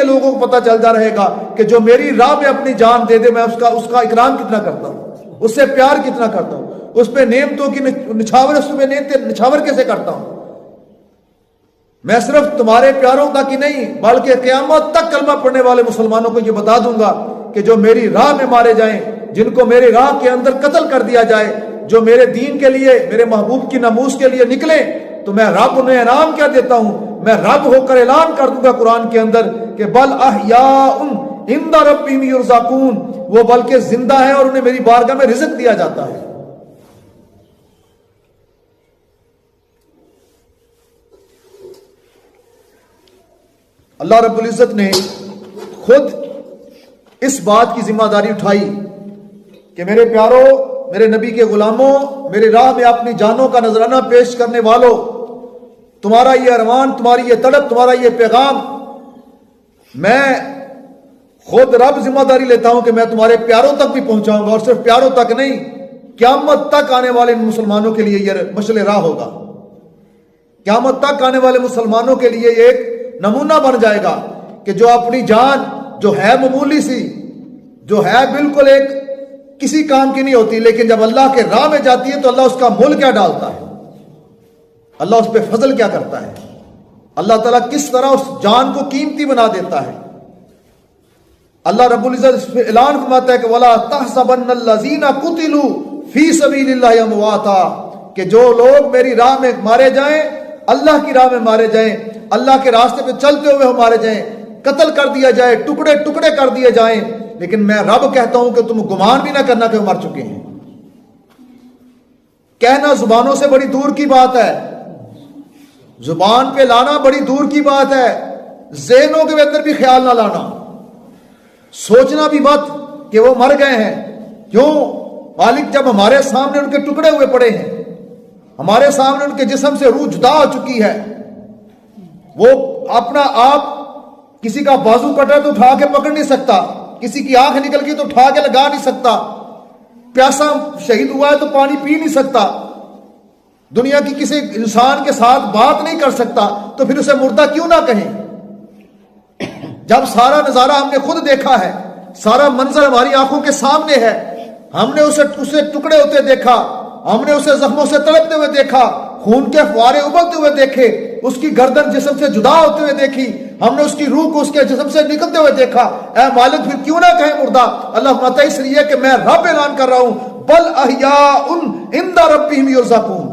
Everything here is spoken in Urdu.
یہ لوگوں کو پتہ چل جا رہے گا کہ جو میری راہ میں اپنی جان دے دے میں اس کا اکرام کتنا کرتا ہوں، اس سے پیار کتنا کرتا ہوں، اس پہ نعمتوں کی نچھاور کیسے کرتا ہوں۔ میں صرف تمہارے پیاروں تک ہی نہیں بلکہ قیامت تک کلمہ پڑھنے والے مسلمانوں کو یہ بتا دوں گا کہ جو میری راہ میں مارے جائیں، جن کو میری راہ کے اندر قتل کر دیا جائے، جو میرے دین کے لیے، میرے محبوب کی ناموس کے لیے نکلیں، تو میں رب انہیں انعام کیا دیتا ہوں، میں رب ہو کر اعلان کر دوں گا قرآن کے اندر کہ بل احیاء عند ربہم یرزقون، وہ بلکہ زندہ ہیں اور انہیں میری بارگاہ میں رزق دیا جاتا ہے۔ اللہ رب العزت نے خود اس بات کی ذمہ داری اٹھائی کہ میرے پیاروں، میرے نبی کے غلاموں، میری راہ میں اپنی جانوں کا نذرانہ پیش کرنے والوں، تمہارا یہ ارمان، تمہاری یہ تڑپ، تمہارا یہ پیغام میں خود رب ذمہ داری لیتا ہوں کہ میں تمہارے پیاروں تک بھی پہنچاؤں گا، اور صرف پیاروں تک نہیں، قیامت تک آنے والے مسلمانوں کے لیے یہ مشعل راہ ہوگا۔ قیامت تک آنے والے مسلمانوں کے لیے یہ ایک نمونہ بن جائے گا کہ جو اپنی جان جو ہے معمولی سی، جو ہے بالکل ایک کسی کام کی نہیں ہوتی، لیکن جب اللہ کے راہ میں جاتی ہے تو اللہ اس کا مول کیا ڈالتا ہے، اللہ اس پہ فضل کیا کرتا ہے، اللہ تعالیٰ کس طرح اس جان کو قیمتی بنا دیتا ہے۔ اللہ رب العزت اس پہ اعلان فرماتا ہے کہ وَلَا تَحْسَبَنَّ الَّذِينَ قُتِلُوا فِي سَبِيلِ اللَّهِ أَمْوَاتًا، کہ جو لوگ میری راہ میں مارے جائیں، اللہ کی راہ میں مارے جائیں، اللہ کے راستے پہ چلتے ہوئے مارے جائیں، قتل کر دیا جائے، ٹکڑے ٹکڑے کر دیے جائیں، لیکن میں رب کہتا ہوں کہ تم گمان بھی نہ کرنا کہ وہ مر چکے ہیں۔ کہنا زبانوں سے بڑی دور کی بات ہے، زبان پہ لانا بڑی دور کی بات ہے، ذہنوں کے اندر بھی خیال نہ لانا، سوچنا بھی مت کہ وہ مر گئے ہیں۔ کیوں؟ مالک جب ہمارے سامنے ان کے ٹکڑے ہوئے پڑے ہیں، ہمارے سامنے ان کے جسم سے روح جدا ہو چکی ہے، وہ اپنا آپ کسی کا بازو کٹا تو اٹھا کے پکڑ نہیں سکتا، کسی کی آنکھ نکل گئی تو اٹھا کے لگا نہیں سکتا، پیاسا شہید ہوا ہے تو پانی پی نہیں سکتا، دنیا کی کسی انسان کے ساتھ بات نہیں کر سکتا، تو پھر اسے مردہ کیوں نہ کہیں؟ جب سارا نظارہ ہم نے خود دیکھا ہے، سارا منظر ہماری آنکھوں کے سامنے ہے، ہم نے اسے ٹکڑے ہوتے دیکھا، ہم نے اسے زخموں سے تڑپتے ہوئے دیکھا، خون کے فوارے ابلتے ہوئے دیکھے، اس کی گردن جسم سے جدا ہوتے ہوئے دیکھی، ہم نے اس کی روح کو اس کے جسم سے نکلتے ہوئے دیکھا، اے مالک پھر کیوں نہ کہیں مردہ؟ اللہ فرماتا ہے اس لیے کہ میں رب اعلان کر رہا ہوں بل احیاء عند ربہم یرزقون،